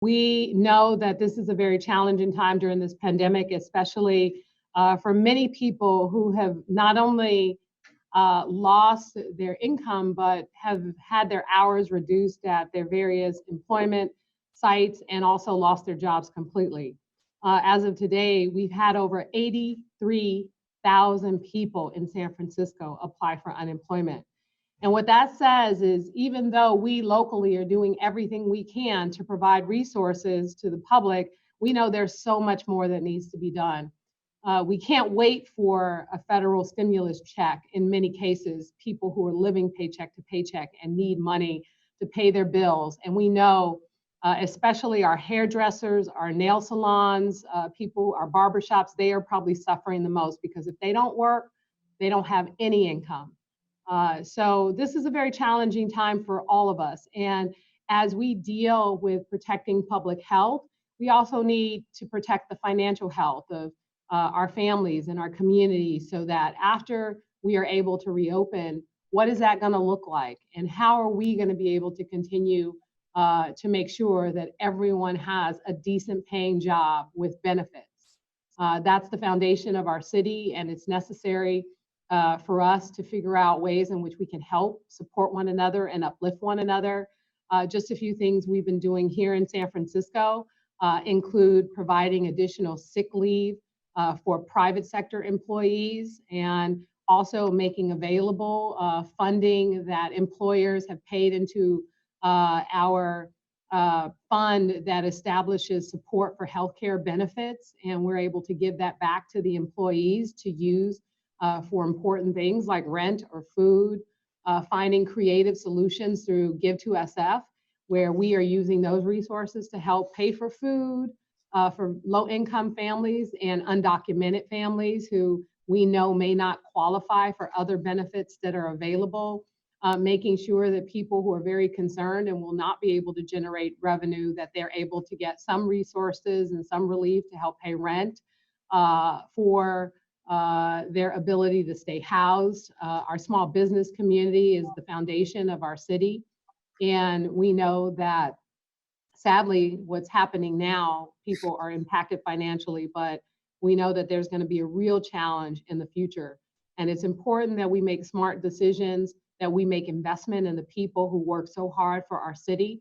We know that this is a very challenging time during this pandemic, especially for many people who have not only lost their income, but have had their hours reduced at their various employment sites and also lost their jobs completely. As of today, we've had over 83,000 people in San Francisco apply for unemployment. And what that says is, even though we locally are doing everything we can to provide resources to the public, we know there's so much more that needs to be done. We can't wait for a federal stimulus check. In many cases, people who are living paycheck to paycheck and need money to pay their bills. And we know, especially our hairdressers, our nail salons, people, our barbershops, they are probably suffering the most, because if they don't work, they don't have any income. So this is a very challenging time for all of us. And as we deal with protecting public health, we also need to protect the financial health of our families and our communities, so that after we are able to reopen, what is that going to look like? And how are we going to be able to continue to make sure that everyone has a decent paying job with benefits? That's the foundation of our city, and it's necessary for us to figure out ways in which we can help support one another and uplift one another. Just a few things we've been doing here in San Francisco include providing additional sick leave for private sector employees, and also making available funding that employers have paid into our fund that establishes support for healthcare benefits, and we're able to give that back to the employees to use for important things like rent or food, finding creative solutions through Give to SF, where we are using those resources to help pay for food for low-income families and undocumented families who we know may not qualify for other benefits that are available, making sure that people who are very concerned and will not be able to generate revenue, that they're able to get some resources and some relief to help pay rent for their ability to stay housed. Our small business community is the foundation of our city. And we know that sadly, what's happening now, people are impacted financially, but we know that there's going to be a real challenge in the future. And it's important that we make smart decisions, that we make investment in the people who work so hard for our city,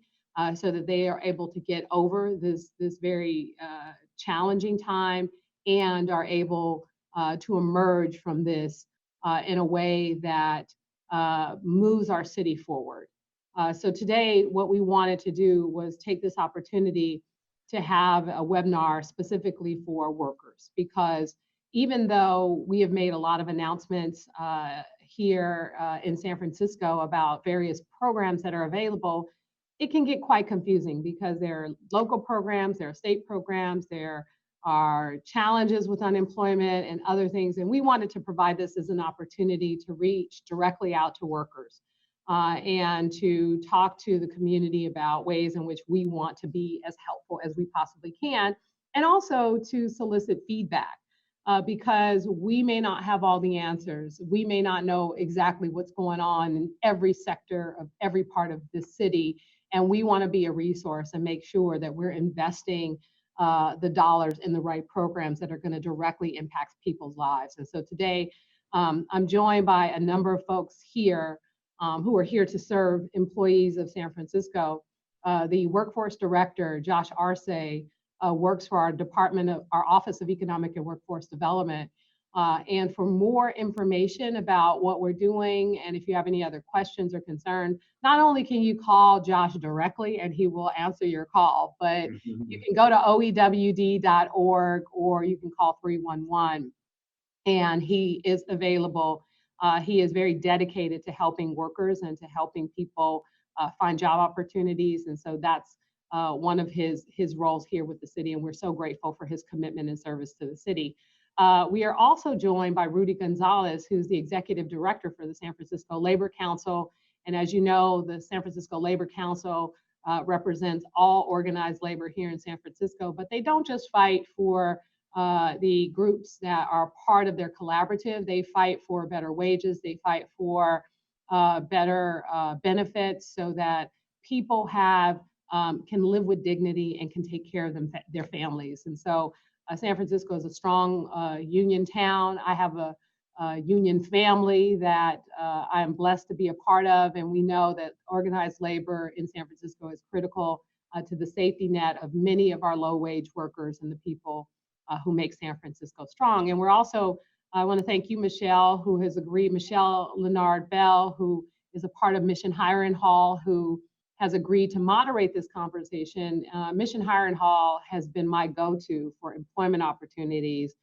so that they are able to get over this very challenging time, and are able to emerge from this in a way that moves our city forward. So today, what we wanted to do was take this opportunity to have a webinar specifically for workers, because even though we have made a lot of announcements here in San Francisco about various programs that are available, it can get quite confusing, because there are local programs, there are state programs, there are challenges with unemployment and other things. And we wanted to provide this as an opportunity to reach directly out to workers. And to talk to the community about ways in which we want to be as helpful as we possibly can, and also to solicit feedback, because we may not have all the answers. We may not know exactly what's going on in every sector of every part of the city, and we want to be a resource and make sure that we're investing the dollars in the right programs that are going to directly impact people's lives. And so today, I'm joined by a number of folks here who are here to serve employees of San Francisco. The workforce director, Josh Arce, works for our Office of Economic and Workforce Development. And for more information about what we're doing, and if you have any other questions or concerns, not only can you call Josh directly and he will answer your call, but you can go to oewd.org, or you can call 311, and he is available. He is very dedicated to helping workers and to helping people find job opportunities. And so that's one of his roles here with the city. And we're so grateful for his commitment and service to the city. We are also joined by Rudy Gonzalez, who's the executive director for the San Francisco Labor Council. And as you know, the San Francisco Labor Council represents all organized labor here in San Francisco, but they don't just fight for the groups that are part of their collaborative. They fight for better wages. They fight for better benefits, so that people have can live with dignity and can take care of their families. And so San Francisco is a strong union town. I have a union family that I am blessed to be a part of, and we know that organized labor in San Francisco is critical to the safety net of many of our low-wage workers and the people who make San Francisco strong. And we're also, I want to thank you, Michelle, who has agreed, Michelle Leonard-Bell, who is a part of Mission Hiring Hall, who has agreed to moderate this conversation. Mission Hiring Hall has been my go-to for employment opportunities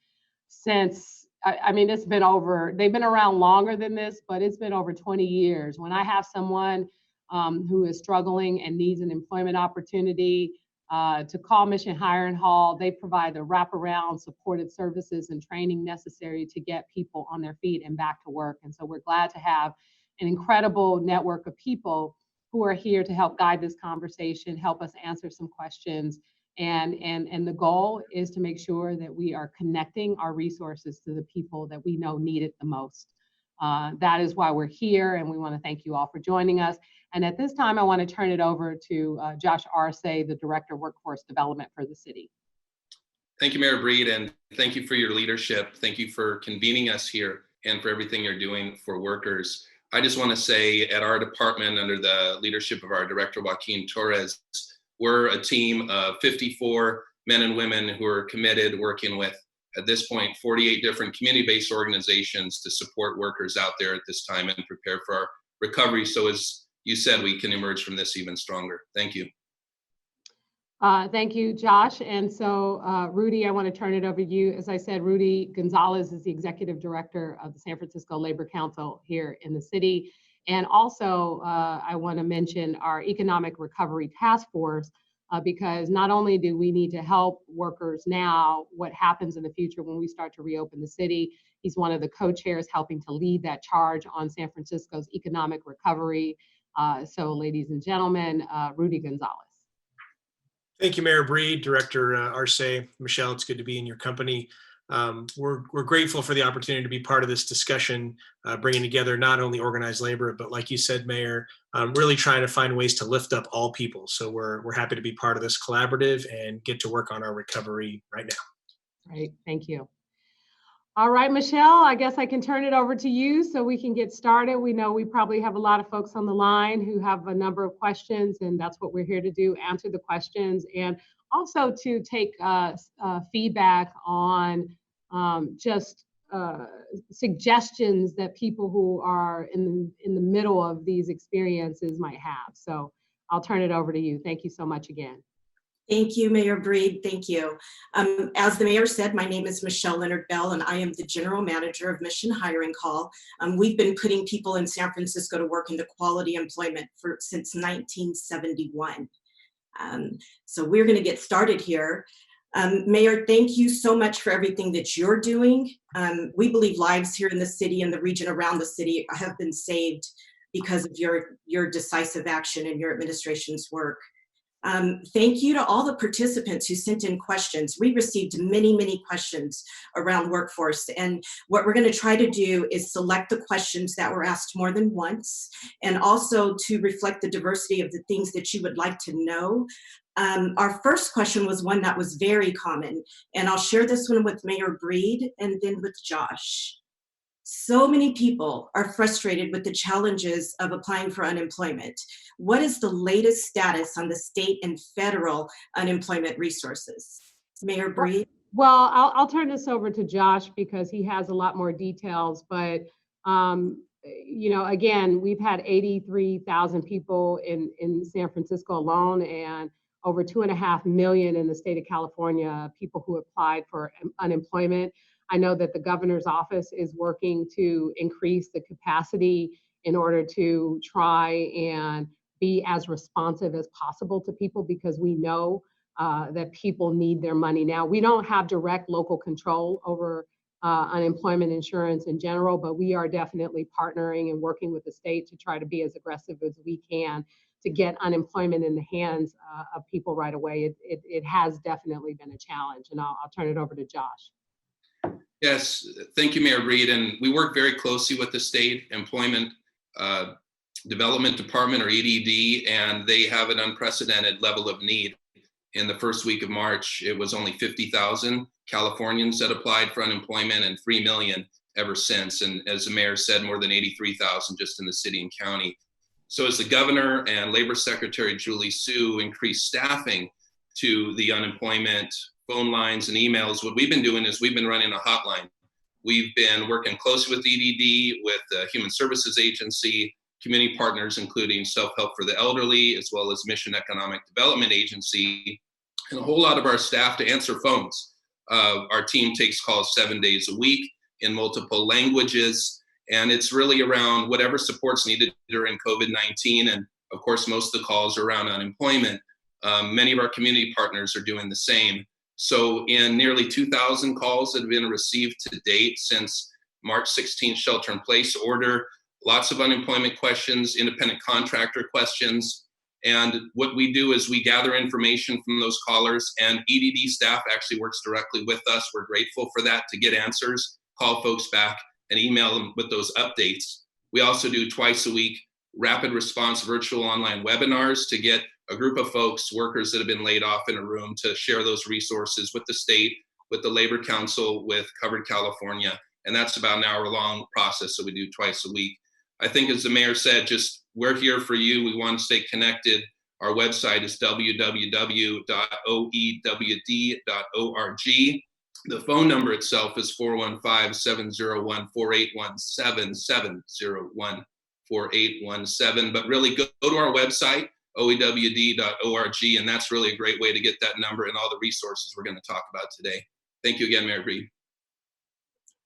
since, I mean, it's been over, they've been around longer than this, but it's been over 20 years. When I have someone who is struggling and needs an employment opportunity, to call Mission Hiring Hall, they provide the wraparound supportive services and training necessary to get people on their feet and back to work. And so we're glad to have an incredible network of people who are here to help guide this conversation, help us answer some questions. And the goal is to make sure that we are connecting our resources to the people that we know need it the most. That is why we're here, and we want to thank you all for joining us. And at this time, I want to turn it over to Josh Arce, the Director of Workforce Development for the city. Thank you, Mayor Breed, and thank you for your leadership. Thank you for convening us here and for everything you're doing for workers. I just want to say at our department, under the leadership of our Director, Joaquin Torres, we're a team of 54 men and women who are committed, working with, at this point, 48 different community-based organizations to support workers out there at this time and prepare for our recovery. So as you said, we can emerge from this even stronger. Thank you. Thank you, Josh. And so, Rudy, I want to turn it over to you. As I said, Rudy Gonzalez is the Executive Director of the San Francisco Labor Council here in the city. And also, I want to mention our Economic Recovery Task Force, because not only do we need to help workers now, what happens in the future when we start to reopen the city. He's one of the co-chairs helping to lead that charge on San Francisco's economic recovery. So ladies and gentlemen, Rudy Gonzalez. Thank you, Mayor Breed, Director Arce. Michelle, it's good to be in your company. We're grateful for the opportunity to be part of this discussion, bringing together not only organized labor, but like you said, Mayor, really trying to find ways to lift up all people. So we're happy to be part of this collaborative and get to work on our recovery right now. Great, thank you. All right, Michelle, I guess I can turn it over to you so we can get started. We know we probably have a lot of folks on the line who have a number of questions, and that's what we're here to do, answer the questions, and also to take feedback on just suggestions that people who are in the middle of these experiences might have. So I'll turn it over to you. Thank you so much again. Thank you, Mayor Breed. Thank you. As the mayor said, my name is Michelle Leonard-Bell, and I am the General Manager of Mission Hiring Hall. We've been putting people in San Francisco to work into quality employment since 1971. So we're going to get started here. Mayor, thank you so much for everything that you're doing. We believe lives here in the city and the region around the city have been saved because of your decisive action and your administration's work. Thank you to all the participants who sent in questions. We received many, many questions around workforce, and what we're going to try to do is select the questions that were asked more than once, and also to reflect the diversity of the things that you would like to know. Our first question was one that was very common, and I'll share this one with Mayor Breed and then with Josh. So many people are frustrated with the challenges of applying for unemployment. What is the latest status on the state and federal unemployment resources? Mayor Breed? Well, I'll turn this over to Josh because he has a lot more details, but you know, again, we've had 83,000 people in San Francisco alone, and over 2.5 million in the state of California, people who applied for unemployment. I know that the governor's office is working to increase the capacity in order to try and be as responsive as possible to people, because we know that people need their money now. We don't have direct local control over unemployment insurance in general, but we are definitely partnering and working with the state to try to be as aggressive as we can to get unemployment in the hands of people right away. It has definitely been a challenge, and I'll turn it over to Josh. Yes, thank you, Mayor Breed. And we work very closely with the state employment Development Department, or EDD, and they have an unprecedented level of need. In the first week of March, it was only 50,000 Californians that applied for unemployment and 3 million ever since. And as the mayor said, more than 83,000 just in the city and county. So as the governor and Labor Secretary Julie Su increased staffing to the unemployment phone lines and emails, what we've been doing is we've been running a hotline. We've been working closely with EDD, with the Human Services Agency, community partners, including Self-Help for the Elderly, as well as Mission Economic Development Agency, and a whole lot of our staff to answer phones. Our team takes calls 7 days a week in multiple languages, and it's really around whatever support's needed during COVID-19. And of course, most of the calls are around unemployment. Many of our community partners are doing the same. So in nearly 2,000 calls that have been received to date since March 16th shelter-in-place order, lots of unemployment questions, independent contractor questions. And what we do is we gather information from those callers, and EDD staff actually works directly with us. We're grateful for that, to get answers, call folks back, and email them with those updates. We also do twice a week rapid response virtual online webinars to get a group of folks, workers that have been laid off, in a room to share those resources with the state, with the Labor Council, with Covered California. And that's about an hour-long process, so we do twice a week. I think, as the mayor said, just we're here for you. We want to stay connected. Our website is www.oewd.org. The phone number itself is 415-701-4817, 701-4817. But really, go to our website, oewd.org, and that's really a great way to get that number and all the resources we're going to talk about today. Thank you again, Mayor Breed.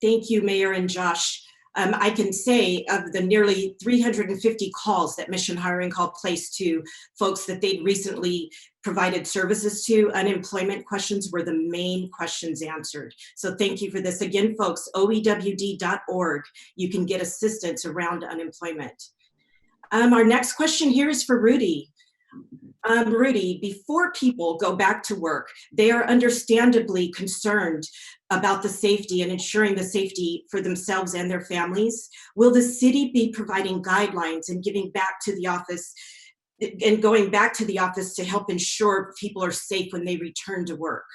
Thank you, Mayor and Josh. I can say, of the nearly 350 calls that Mission Hiring Call placed to folks that they'd recently provided services to, unemployment questions were the main questions answered. So thank you for this. Again, folks, oewd.org. You can get assistance around unemployment. Our next question here is for Rudy. Rudy, before people go back to work, they are understandably concerned about the safety and ensuring the safety for themselves and their families. Will the city be providing guidelines and giving back to the office and going back to the office to help ensure people are safe when they return to work?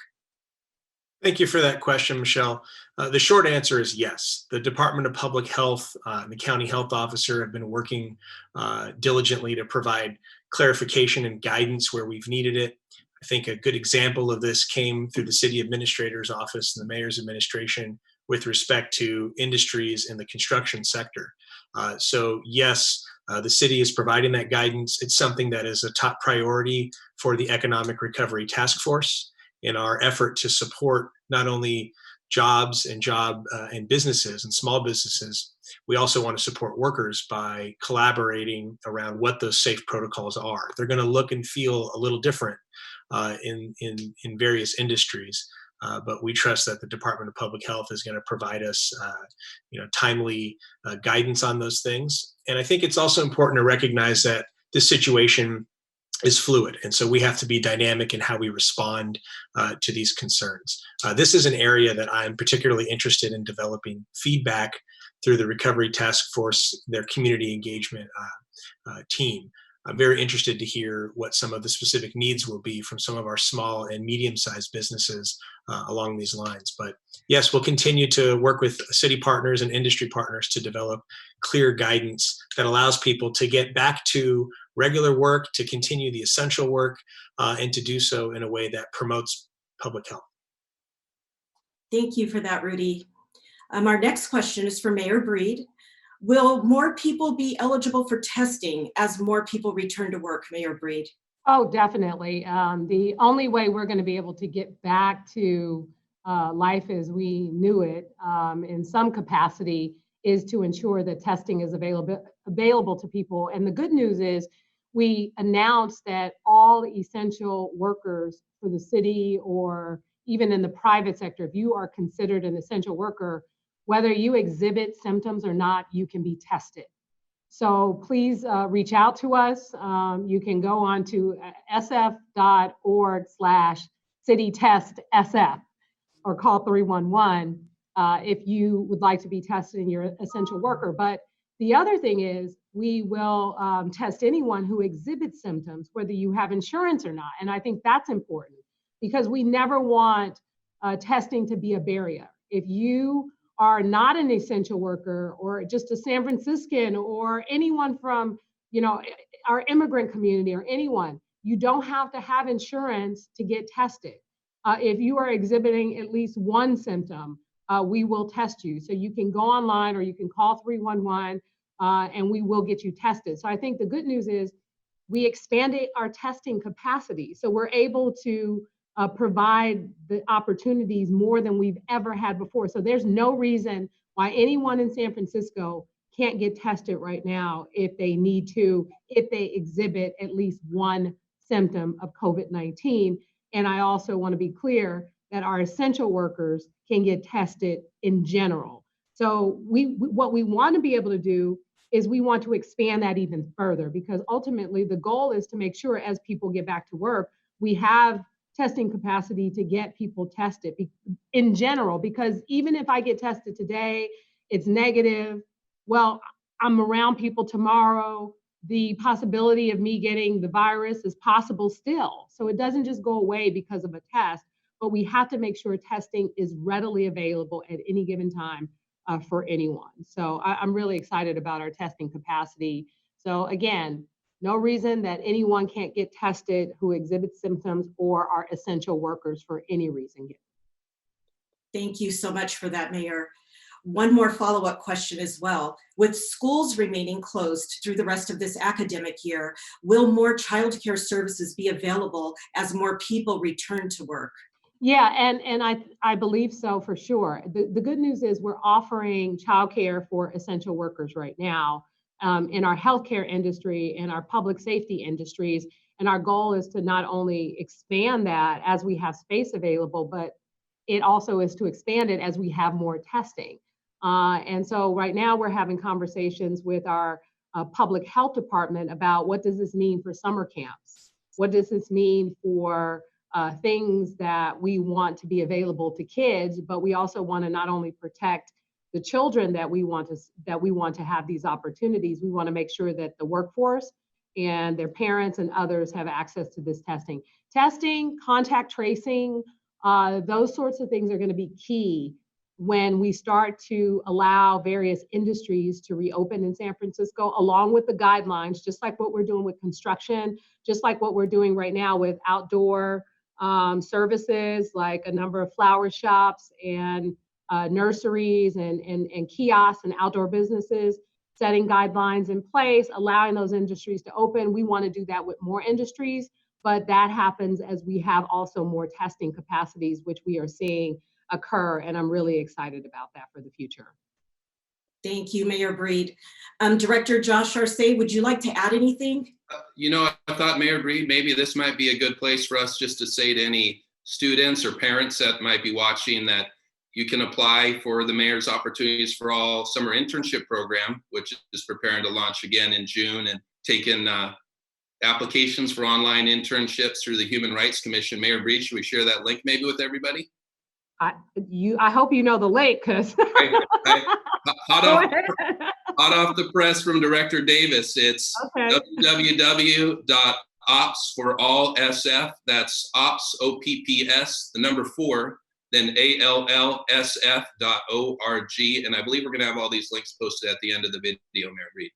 Thank you for that question, Michelle. The short answer is yes. The Department of Public Health and the County Health Officer have been working diligently to provide clarification and guidance where we've needed it. I think a good example of this came through the City Administrator's Office and the Mayor's administration with respect to industries in the construction sector. So yes, the city is providing that guidance. It's something that is a top priority for the Economic Recovery Task Force in our effort to support not only jobs and businesses and small businesses. We also want to support workers by collaborating around what those safe protocols are. They're going to look and feel a little different in various industries, but we trust that the Department of Public Health is going to provide us, timely guidance on those things. And I think it's also important to recognize that this situation is fluid, and so we have to be dynamic in how we respond to these concerns. This is an area that I'm particularly interested in developing feedback through the Recovery Task Force, their community engagement team. I'm very interested to hear what some of the specific needs will be from some of our small and medium-sized businesses along these lines. But yes, we'll continue to work with city partners and industry partners to develop clear guidance that allows people to get back to regular work, to continue the essential work, and to do so in a way that promotes public health. Thank you for that, Rudy. Our next question is for Mayor Breed. Will more people be eligible for testing as more people return to work, Mayor Breed? Oh, definitely. The only way we're going to be able to get back to life as we knew it in some capacity is to ensure that testing is available to people. And the good news is we announced that all essential workers for the city or even in the private sector, if you are considered an essential worker, whether you exhibit symptoms or not, you can be tested. So please reach out to us. You can go on to sf.org/citytestsf or call 311 if you would like to be tested and you're an essential worker. But the other thing is we will test anyone who exhibits symptoms, whether you have insurance or not. And I think that's important because we never want testing to be a barrier. If you are not an essential worker or just a San Franciscan or anyone from, our immigrant community or anyone, you don't have to have insurance to get tested. If you are exhibiting at least one symptom, we will test you. So you can go online or you can call 311 and we will get you tested. So I think the good news is we expanded our testing capacity. So we're able to provide the opportunities more than we've ever had before. So there's no reason why anyone in San Francisco can't get tested right now if they need to, if they exhibit at least one symptom of COVID-19. And I also want to be clear that our essential workers can get tested in general. So what we want to be able to do is we want to expand that even further, because ultimately the goal is to make sure as people get back to work, we have testing capacity to get people tested in general, because even if I get tested today, it's negative, well, I'm around people tomorrow, the possibility of me getting the virus is possible still. So it doesn't just go away because of a test, but we have to make sure testing is readily available at any given time for anyone. So I'm really excited about our testing capacity. So again, no reason that anyone can't get tested who exhibits symptoms or are essential workers for any reason. Thank you so much for that, Mayor. One more follow-up question as well. With schools remaining closed through the rest of this academic year, will more childcare services be available as more people return to work? Yeah, and I believe so for sure. The good news is we're offering childcare for essential workers right now in our healthcare industry and our public safety industries. And our goal is to not only expand that as we have space available, but it also is to expand it as we have more testing. And so right now we're having conversations with our public health department about what does this mean for summer camps? What does this mean for things that we want to be available to kids, but we also want to not only protect the children that we want to have these opportunities, we want to make sure that the workforce and their parents and others have access to this testing. Testing, contact tracing, those sorts of things are going to be key when we start to allow various industries to reopen in San Francisco, along with the guidelines, just like what we're doing with construction, just like what we're doing right now with outdoor services, like a number of flower shops and nurseries and kiosks and outdoor businesses, setting guidelines in place, allowing those industries to open. We want to do that with more industries, but that happens as we have also more testing capacities, which we are seeing occur. And I'm really excited about that for the future. Thank you, Mayor Breed. Director Josh Arce, would you like to add anything? I thought, Mayor Breed, maybe this might be a good place for us just to say to any students or parents that might be watching that you can apply for the Mayor's Opportunities for All Summer Internship Program, which is preparing to launch again in June, and taking applications for online internships through the Human Rights Commission. Mayor Breed, should we share that link maybe with everybody? I hope you know the link, because hot off the press from Director Davis. It's okay. www.ops4allsf. That's ops, OPPS, the number 4, then ALLSF.org. And I believe we're going to have all these links posted at the end of the video, Mayor Breed.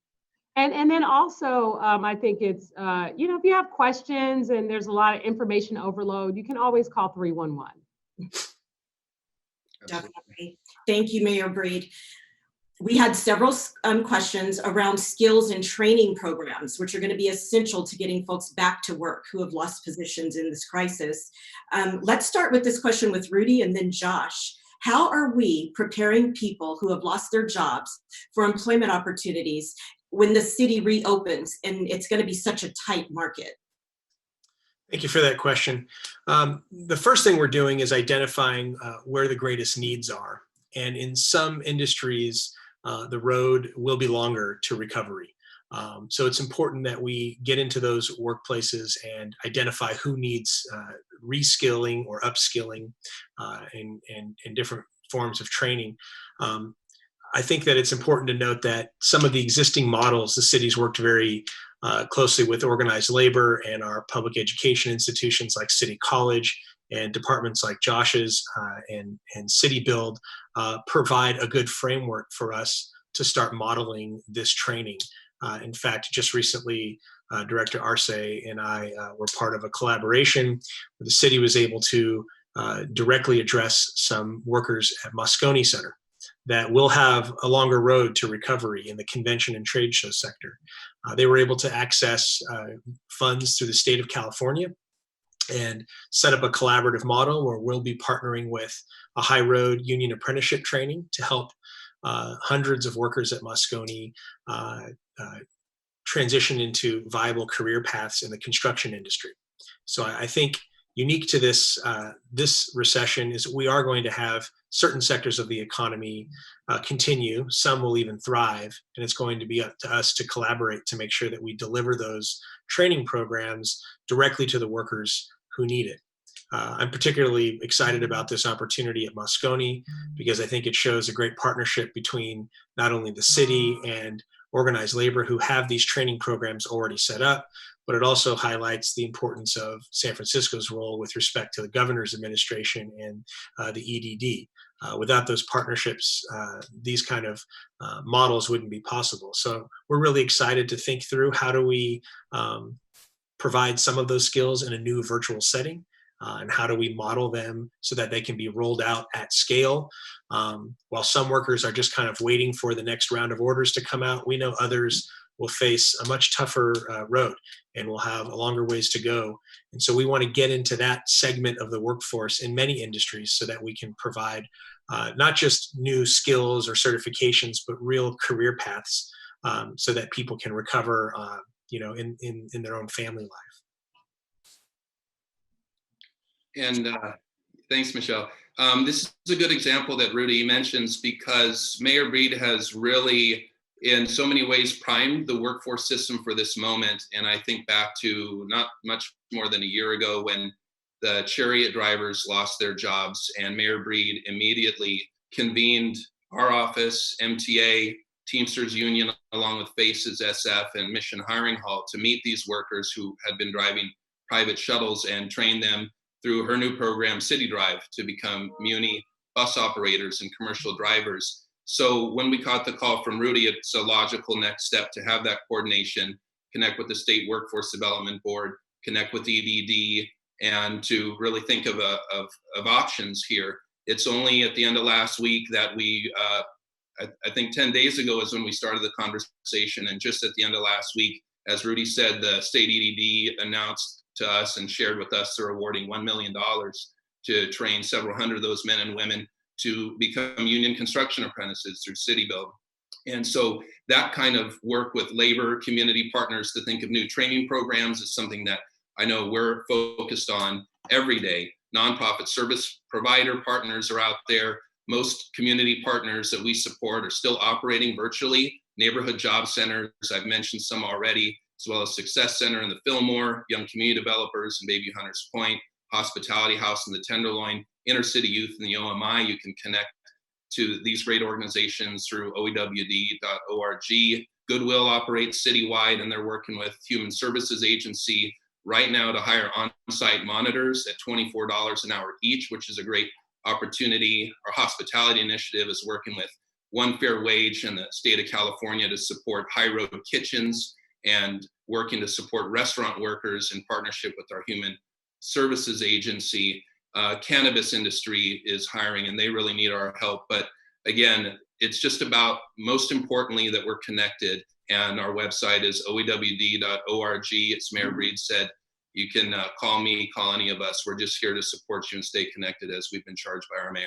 And then also, I think it's, if you have questions and there's a lot of information overload, you can always call 311. Definitely. Thank you, Mayor Breed. We had several questions around skills and training programs, which are going to be essential to getting folks back to work who have lost positions in this crisis. Let's start with this question with Rudy and then Josh. How are we preparing people who have lost their jobs for employment opportunities when the city reopens and it's going to be such a tight market? Thank you for that question. The first thing we're doing is identifying where the greatest needs are. And in some industries, the road will be longer to recovery. So it's important that we get into those workplaces and identify who needs reskilling or upskilling and different forms of training. I think that it's important to note that some of the existing models, the city's worked very closely with organized labor and our public education institutions like City College and departments like Josh's and City Build provide a good framework for us to start modeling this training. In fact, just recently, Director Arce and I were part of a collaboration where the city was able to directly address some workers at Moscone Center that will have a longer road to recovery in the convention and trade show sector. They were able to access funds through the state of California and set up a collaborative model where we'll be partnering with a high road union apprenticeship training to help hundreds of workers at Moscone transition into viable career paths in the construction industry. So I think unique to this recession is we are going to have certain sectors of the economy continue. Some will even thrive, and it's going to be up to us to collaborate to make sure that we deliver those training programs directly to the workers who need it. I'm particularly excited about this opportunity at Moscone because I think it shows a great partnership between not only the city and organized labor who have these training programs already set up, but it also highlights the importance of San Francisco's role with respect to the governor's administration and the EDD. Without those partnerships, these kind of models wouldn't be possible. So we're really excited to think through how do we provide some of those skills in a new virtual setting, and how do we model them so that they can be rolled out at scale. While some workers are just kind of waiting for the next round of orders to come out, we know others will face a much tougher road and will have a longer ways to go. And so we want to get into that segment of the workforce in many industries so that we can provide not just new skills or certifications, but real career paths so that people can recover in their own family life. And thanks, Michelle. This is a good example that Rudy mentions because Mayor Breed has really, in so many ways, primed the workforce system for this moment. And I think back to not much more than a year ago when the chariot drivers lost their jobs, and Mayor Breed immediately convened our office, MTA, Teamsters Union, along with FACES SF and Mission Hiring Hall to meet these workers who had been driving private shuttles and train them through her new program, City Drive, to become Muni bus operators and commercial drivers. So when we caught the call from Rudy, it's a logical next step to have that coordination, connect with the State Workforce Development Board, connect with EDD, and to really think of options here. It's only at the end of last week that we, I think 10 days ago is when we started the conversation, and just at the end of last week, as Rudy said, the state EDD announced to us and shared with us they're awarding $1 million to train several hundred of those men and women to become union construction apprentices through City Build. And so that kind of work with labor community partners to think of new training programs is something that I know we're focused on every day. Nonprofit service provider partners are out there. Most community partners that we support are still operating virtually. Neighborhood job centers, I've mentioned some already, as well as Success Center in the Fillmore, Young Community Developers in Bayview Hunters Point, Hospitality House in the Tenderloin, Inner City Youth in the OMI. You can connect to these great organizations through oewd.org. Goodwill operates citywide, and they're working with Human Services Agency right now to hire on-site monitors at $24 an hour each, which is a great opportunity. Our hospitality initiative is working with One Fair Wage in the state of California to support high road kitchens and working to support restaurant workers in partnership with our Human Services Agency. Cannabis industry is hiring and they really need our help. But again, it's just about, most importantly, that we're connected, and our website is oewd.org. As Mayor Breed said, you can call me, call any of us. We're just here to support you and stay connected as we've been charged by our mayor.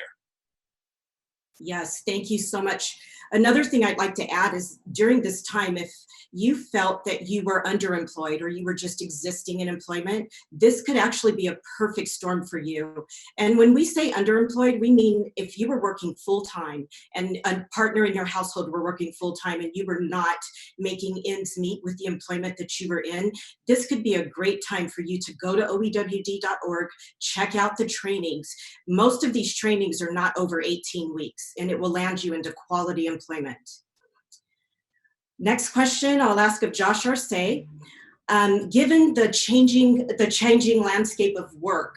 Yes, thank you so much. Another thing I'd like to add is during this time, if you felt that you were underemployed or you were just existing in employment, this could actually be a perfect storm for you. And when we say underemployed, we mean if you were working full-time and a partner in your household were working full-time and you were not making ends meet with the employment that you were in, this could be a great time for you to go to oewd.org, check out the trainings. Most of these trainings are not over 18 weeks. and it will land you into quality employment. Next question I'll ask of Josh Arce. Given the changing landscape of work,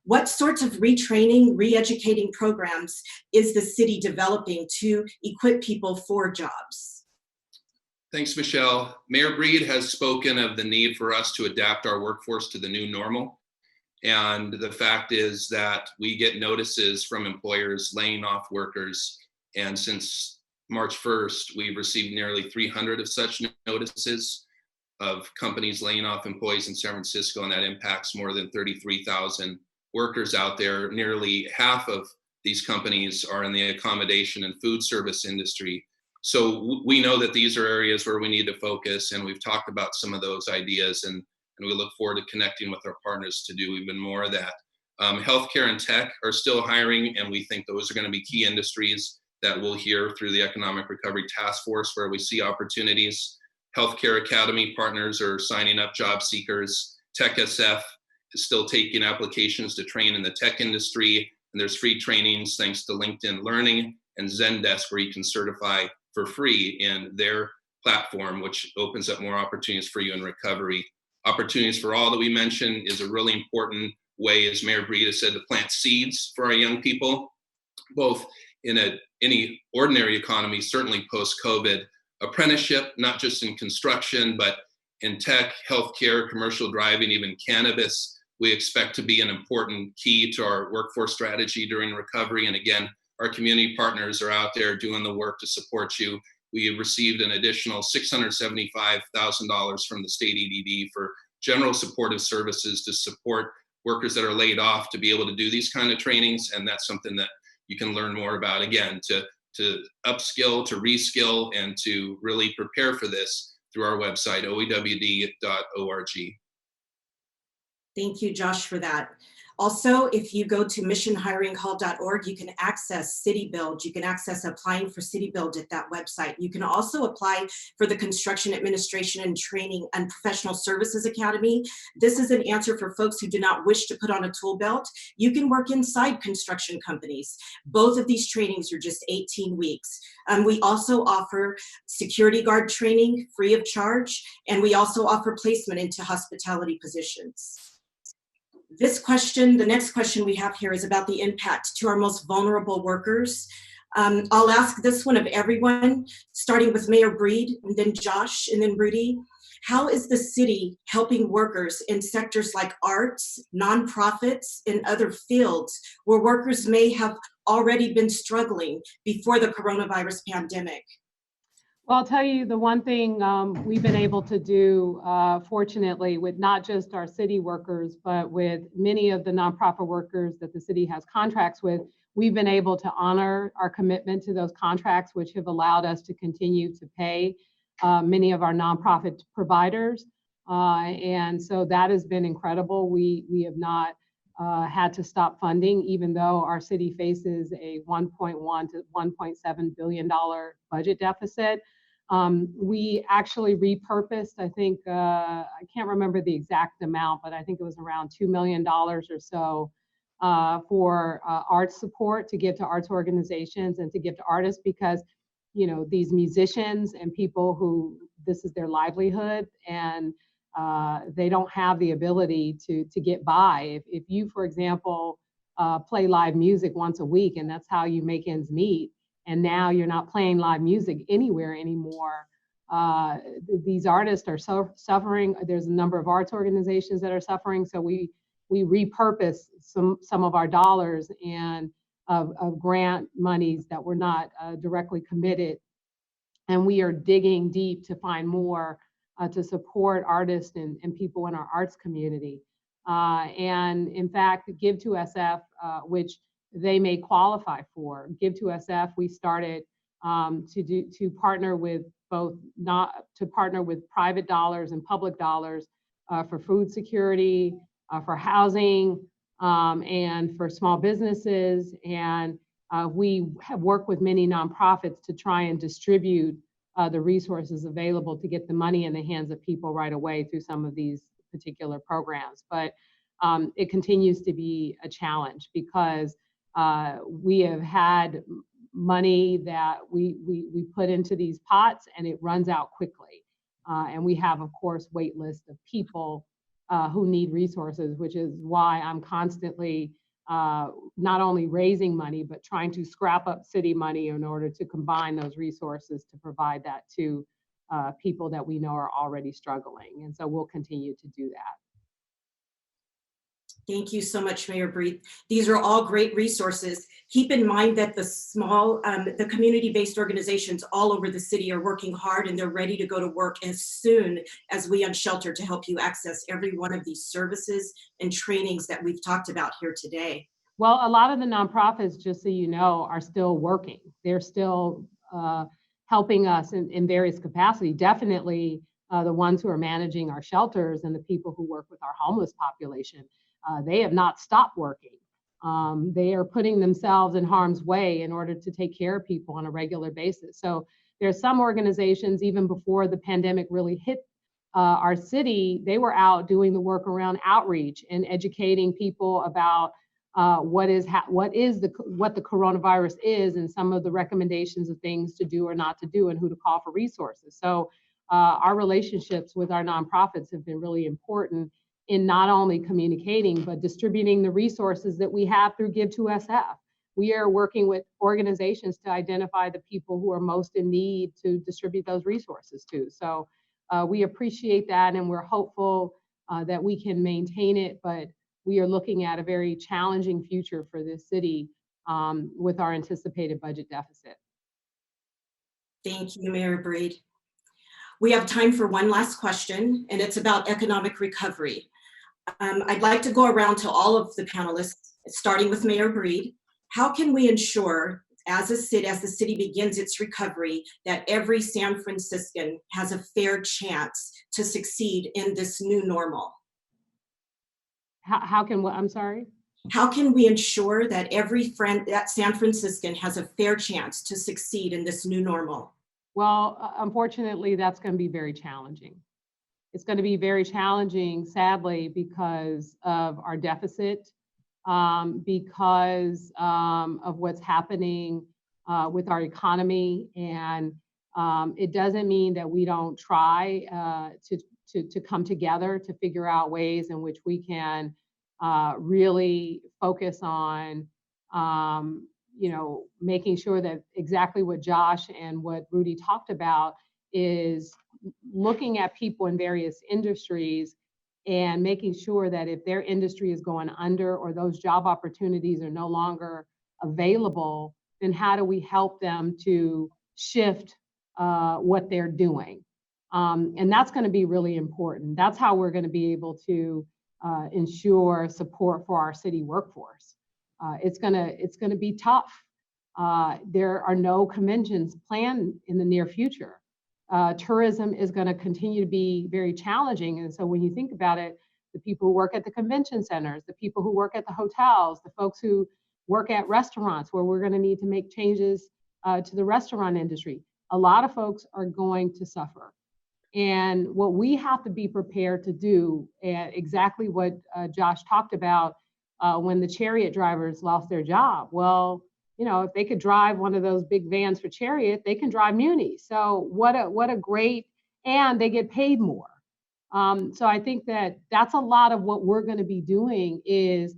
what sorts of retraining, re-educating programs is the city developing to equip people for jobs? Thanks, Michelle. Mayor Breed has spoken of the need for us to adapt our workforce to the new normal. And the fact is that we get notices from employers laying off workers. And since March 1st, we've received nearly 300 of such notices of companies laying off employees in San Francisco, and that impacts more than 33,000 workers out there. Nearly half of these companies are in the accommodation and food service industry. So we know that these are areas where we need to focus, and we've talked about some of those ideas, and we look forward to connecting with our partners to do even more of that. Healthcare and tech are still hiring, and we think those are going to be key industries that we'll hear through the Economic Recovery Task Force, where we see opportunities. Healthcare Academy partners are signing up job seekers. Tech SF is still taking applications to train in the tech industry, and there's free trainings thanks to LinkedIn Learning and Zendesk, where you can certify for free in their platform, which opens up more opportunities for you in recovery. Opportunities for All that we mentioned is a really important way, as Mayor Breed has said, to plant seeds for our young people, both in any ordinary economy, certainly post-COVID. Apprenticeship, not just in construction, but in tech, healthcare, commercial driving, even cannabis, we expect to be an important key to our workforce strategy during recovery. And again, our community partners are out there doing the work to support you. We have received an additional $675,000 from the state EDD for general supportive services to support workers that are laid off to be able to do these kind of trainings. And that's something that you can learn more about, again, to upskill, to reskill, and to really prepare for this through our website, oewd.org. Thank you, Josh, for that. Also, if you go to missionhiringcall.org, you can access City Build. You can access applying for City Build at that website. You can also apply for the Construction Administration and Training and Professional Services Academy. This is an answer for folks who do not wish to put on a tool belt. You can work inside construction companies. Both of these trainings are just 18 weeks. We also offer security guard training free of charge, and we also offer placement into hospitality positions. This question, the next question we have here, is about the impact to our most vulnerable workers. I'll ask this one of everyone, starting with Mayor Breed, and then Josh, and then Rudy. How is the city helping workers in sectors like arts, nonprofits, and other fields where workers may have already been struggling before the coronavirus pandemic? Well, I'll tell you the one thing we've been able to do, fortunately, with not just our city workers, but with many of the nonprofit workers that the city has contracts with, we've been able to honor our commitment to those contracts, which have allowed us to continue to pay many of our nonprofit providers. And so that has been incredible. We have not had to stop funding, even though our city faces a $1.1 to $1.7 billion budget deficit. We actually repurposed, I think, I can't remember the exact amount, but I think it was around $2 million or so for arts support to give to arts organizations and to give to artists, because, you know, these musicians and people who this is their livelihood, and they don't have the ability to get by. If you, for example, play live music once a week and that's how you make ends meet, and now you're not playing live music anywhere anymore, these artists are suffering. There's a number of arts organizations that are suffering. So we repurpose some of our dollars and of grant monies that were not directly committed, and we are digging deep to find more to support artists and people in our arts community. And in fact, Give to SF, which they may qualify for. Give to SF, we started to partner with partner with private dollars and public dollars for food security, for housing, and for small businesses. And we have worked with many nonprofits to try and distribute the resources available to get the money in the hands of people right away through some of these particular programs. But it continues to be a challenge, because we have had money that we put into these pots, and it runs out quickly. And we have, of course, wait lists of people who need resources, which is why I'm constantly not only raising money, but trying to scrap up city money in order to combine those resources to provide that to people that we know are already struggling. And so we'll continue to do that. Thank you so much, Mayor Breed. These are all great resources. Keep in mind that the community-based organizations all over the city are working hard, and they're ready to go to work as soon as we unshelter to help you access every one of these services and trainings that we've talked about here today. Well, a lot of the nonprofits, just so you know, are still working. They're still helping us in various capacity. Definitely the ones who are managing our shelters and the people who work with our homeless population. They have not stopped working. They are putting themselves in harm's way in order to take care of people on a regular basis. So there's some organizations, even before the pandemic really hit our city, they were out doing the work around outreach and educating people about what the coronavirus is and some of the recommendations of things to do or not to do and who to call for resources. So our relationships with our nonprofits have been really important in not only communicating, but distributing the resources that we have through Give to SF. We are working with organizations to identify the people who are most in need to distribute those resources to. So we appreciate that, and we're hopeful that we can maintain it, but we are looking at a very challenging future for this city with our anticipated budget deficit. Thank you, Mayor Breed. We have time for one last question, and it's about economic recovery. I'd like to go around to all of the panelists, starting with Mayor Breed. How can we ensure, as the city begins its recovery, that every San Franciscan has a fair chance to succeed in this new normal? How can what? I'm sorry? How can we ensure that that San Franciscan has a fair chance to succeed in this new normal? Well, unfortunately, that's going to be very challenging. It's going to be very challenging, sadly, because of our deficit, because of what's happening with our economy. And it doesn't mean that we don't try to come together to figure out ways in which we can really focus on making sure that exactly what Josh and what Rudy talked about is looking at people in various industries and making sure that if their industry is going under or those job opportunities are no longer available, then how do we help them to shift what they're doing? And that's going to be really important. That's how we're going to be able to ensure support for our city workforce. It's gonna be tough. There are no conventions planned in the near future. Tourism is going to continue to be very challenging. And so when you think about it, the people who work at the convention centers, the people who work at the hotels, the folks who work at restaurants, where we're going to need to make changes to the restaurant industry, a lot of folks are going to suffer. And what we have to be prepared to do, exactly what Josh talked about when the Chariot drivers lost their job. Well, if they could drive one of those big vans for Chariot, they can drive Muni. So what a great, and they get paid more. So I think that's a lot of what we're going to be doing is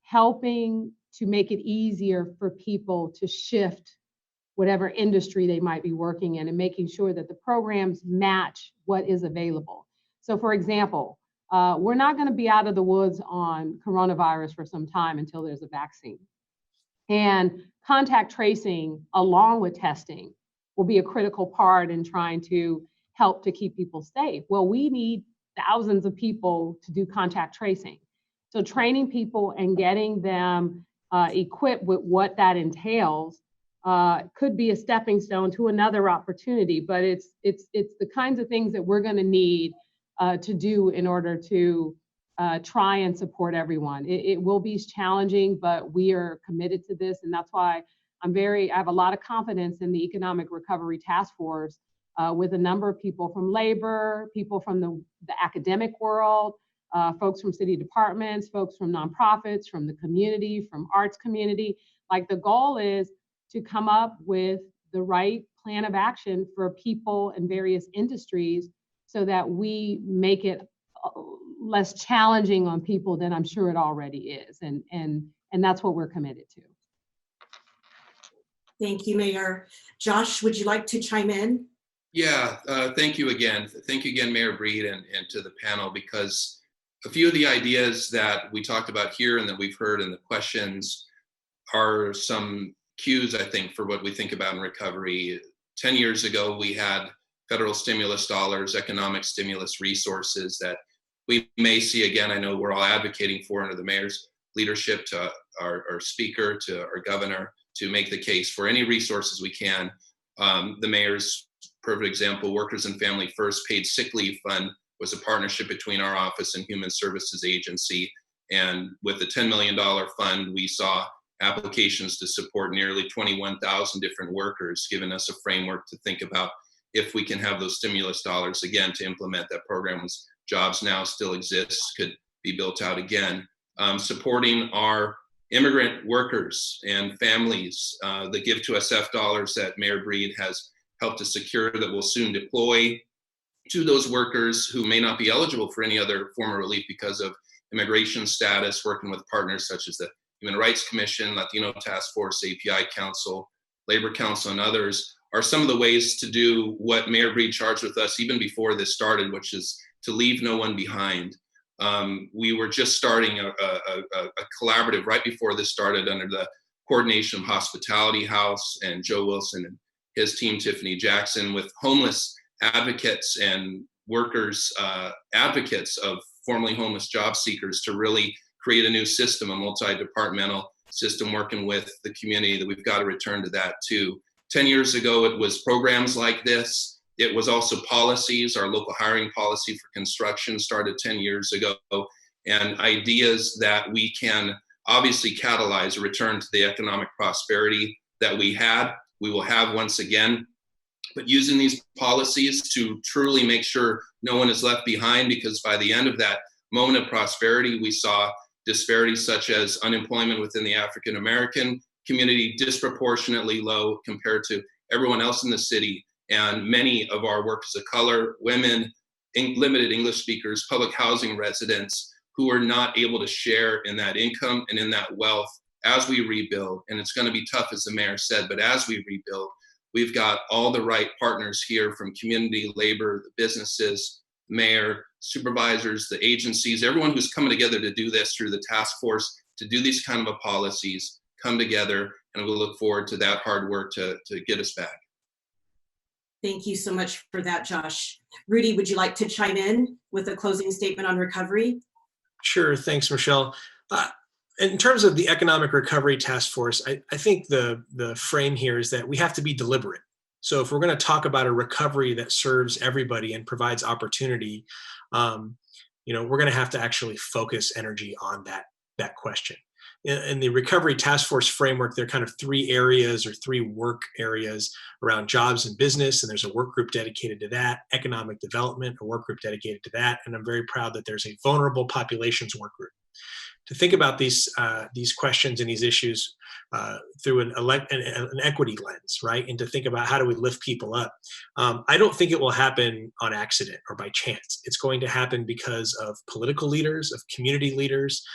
helping to make it easier for people to shift whatever industry they might be working in and making sure that the programs match what is available. So for example, we're not going to be out of the woods on coronavirus for some time until there's a vaccine. And contact tracing along with testing will be a critical part in trying to help to keep people safe. Well, we need thousands of people to do contact tracing. So training people and getting them equipped with what that entails could be a stepping stone to another opportunity, but it's the kinds of things that we're going to need to do in order to try and support everyone. It will be challenging, but we are committed to this, and that's why I have a lot of confidence in the Economic Recovery Task Force with a number of people from labor, people from the academic world, folks from city departments, folks from nonprofits, from the community, from arts community. Like the goal is to come up with the right plan of action for people in various industries so that we make it less challenging on people than I'm sure it already is. And that's what we're committed to. Thank you, Mayor. Josh, would you like to chime in? Yeah, thank you again. Thank you again, Mayor Breed, and to the panel, because a few of the ideas that we talked about here and that we've heard in the questions are some cues, I think, for what we think about in recovery. 10 years ago, we had federal stimulus dollars, economic stimulus resources that we may see again. I know we're all advocating for under the mayor's leadership, to our speaker, to our governor, to make the case for any resources we can. The mayor's perfect example, Workers and Family First Paid Sick Leave Fund, was a partnership between our office and Human Services Agency. And with the $10 million fund, we saw applications to support nearly 21,000 different workers, giving us a framework to think about if we can have those stimulus dollars again to implement that program. Jobs Now still exists, could be built out again. Supporting our immigrant workers and families, the Give to SF dollars that Mayor Breed has helped to secure that will soon deploy to those workers who may not be eligible for any other form of relief because of immigration status, working with partners such as the Human Rights Commission, Latino Task Force, API Council, Labor Council, and others, are some of the ways to do what Mayor Breed charged with us even before this started, which is to leave no one behind. We were just starting a collaborative right before this started under the coordination of Hospitality House and Joe Wilson and his team, Tiffany Jackson, with homeless advocates and workers, advocates of formerly homeless job seekers, to really create a new system, a multi-departmental system working with the community, that we've got to return to that too. 10 years ago, it was programs like this. It was also policies. Our local hiring policy for construction started 10 years ago, and ideas that we can obviously catalyze a return to the economic prosperity that we had, we will have once again. But using these policies to truly make sure no one is left behind, because by the end of that moment of prosperity, we saw disparities such as unemployment within the African American community disproportionately low compared to everyone else in the city. And many of our workers of color, women, limited English speakers, public housing residents who are not able to share in that income and in that wealth as we rebuild. And it's going to be tough, as the mayor said, but as we rebuild, we've got all the right partners here, from community, labor, the businesses, mayor, supervisors, the agencies, everyone who's coming together to do this through the task force, to do these kind of policies, come together, and we'll look forward to that hard work to get us back. Thank you so much for that, Josh. Rudy, would you like to chime in with a closing statement on recovery? Sure, thanks, Michelle. In terms of the Economic Recovery Task Force, I think the frame here is that we have to be deliberate. So if we're going to talk about a recovery that serves everybody and provides opportunity, we're going to have to actually focus energy on that question. In the Recovery Task Force framework, there are kind of three areas or three work areas around jobs and business, and there's a work group dedicated to that, economic development, a work group dedicated to that, and I'm very proud that there's a vulnerable populations work group to think about these questions and these issues through an equity lens, right? And to think about how do we lift people up. I don't think it will happen on accident or by chance. It's going to happen because of political leaders, of community leaders,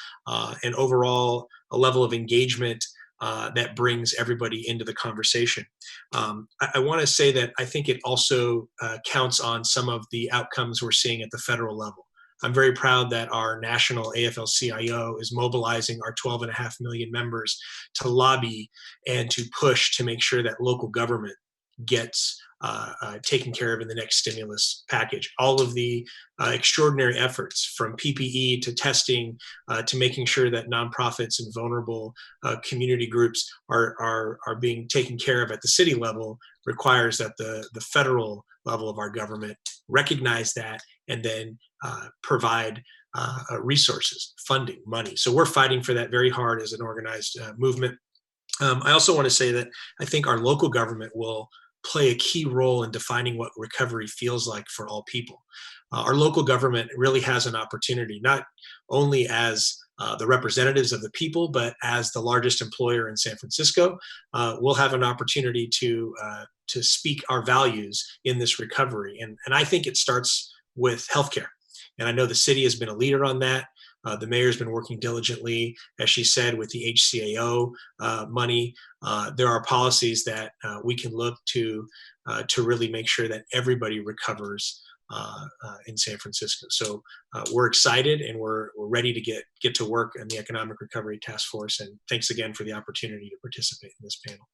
and overall a level of engagement that brings everybody into the conversation. I want to say that I think it also counts on some of the outcomes we're seeing at the federal level. I'm very proud that our national AFL-CIO is mobilizing our 12.5 million members to lobby and to push to make sure that local government gets taken care of in the next stimulus package. All of the extraordinary efforts, from PPE to testing to making sure that nonprofits and vulnerable community groups are being taken care of at the city level, requires that the federal level of our government recognize that and then provide resources, funding, money. So we're fighting for that very hard as an organized movement. I also want to say that I think our local government will play a key role in defining what recovery feels like for all people. Our local government really has an opportunity, not only as the representatives of the people, but as the largest employer in San Francisco, we'll have an opportunity to speak our values in this recovery. And I think it starts with healthcare. And I know the city has been a leader on that. The mayor's been working diligently, as she said, with the HCAO money. There are policies that we can look to really make sure that everybody recovers in San Francisco. So we're excited and we're ready to get to work in the Economic Recovery Task Force. And thanks again for the opportunity to participate in this panel.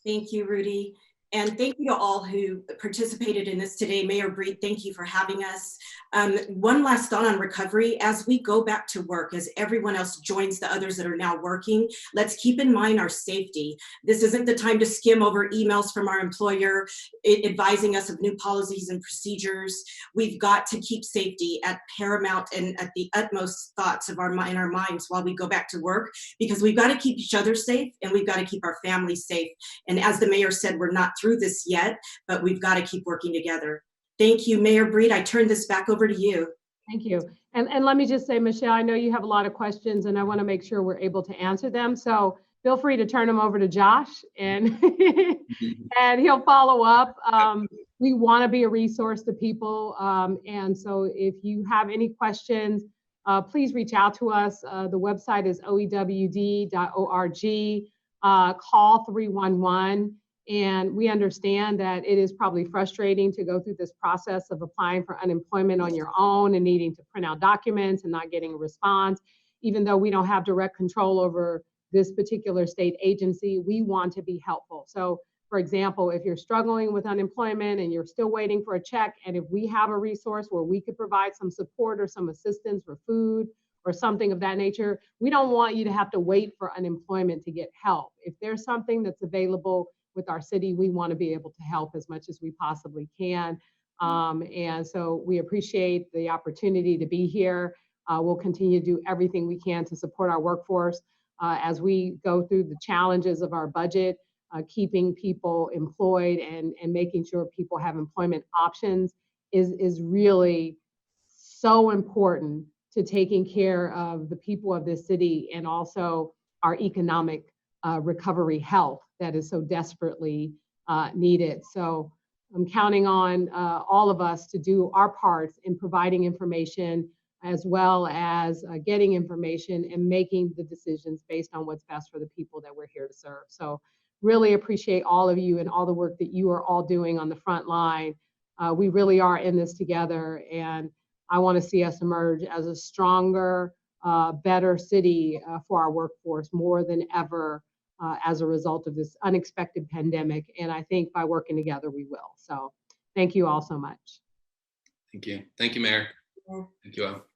Thank you, Rudy. And thank you to all who participated in this today. Mayor Breed, thank you for having us. One last thought on recovery. As we go back to work, as everyone else joins the others that are now working, let's keep in mind our safety. This isn't the time to skim over emails from our employer advising us of new policies and procedures. We've got to keep safety at paramount and at the utmost thoughts of in our minds while we go back to work, because we've got to keep each other safe and we've got to keep our families safe. And as the mayor said, we're not through this yet, but we've got to keep working together. Thank you, Mayor Breed. I turn this back over to you. Thank you. And let me just say, Michelle, I know you have a lot of questions and I want to make sure we're able to answer them. So feel free to turn them over to Josh and, and he'll follow up. We want to be a resource to people. And so if you have any questions, please reach out to us. The website is oewd.org. Call 311. And we understand that it is probably frustrating to go through this process of applying for unemployment on your own and needing to print out documents and not getting a response. Even though we don't have direct control over this particular state agency, we want to be helpful. So for example, if you're struggling with unemployment and you're still waiting for a check, and if we have a resource where we could provide some support or some assistance for food or something of that nature, we don't want you to have to wait for unemployment to get help. If there's something that's available with our city, we want to be able to help as much as we possibly can. And so we appreciate the opportunity to be here. We'll continue to do everything we can to support our workforce as we go through the challenges of our budget, keeping people employed and making sure people have employment options is really so important to taking care of the people of this city and also our economic recovery health that is so desperately needed. So I'm counting on all of us to do our parts in providing information as well as getting information and making the decisions based on what's best for the people that we're here to serve. So really appreciate all of you and all the work that you are all doing on the front line. We really are in this together, and I want to see us emerge as a stronger, better city for our workforce more than ever as a result of this unexpected pandemic. And I think by working together, we will. So thank you all so much. Thank you. Thank you, Mayor. Thank you all.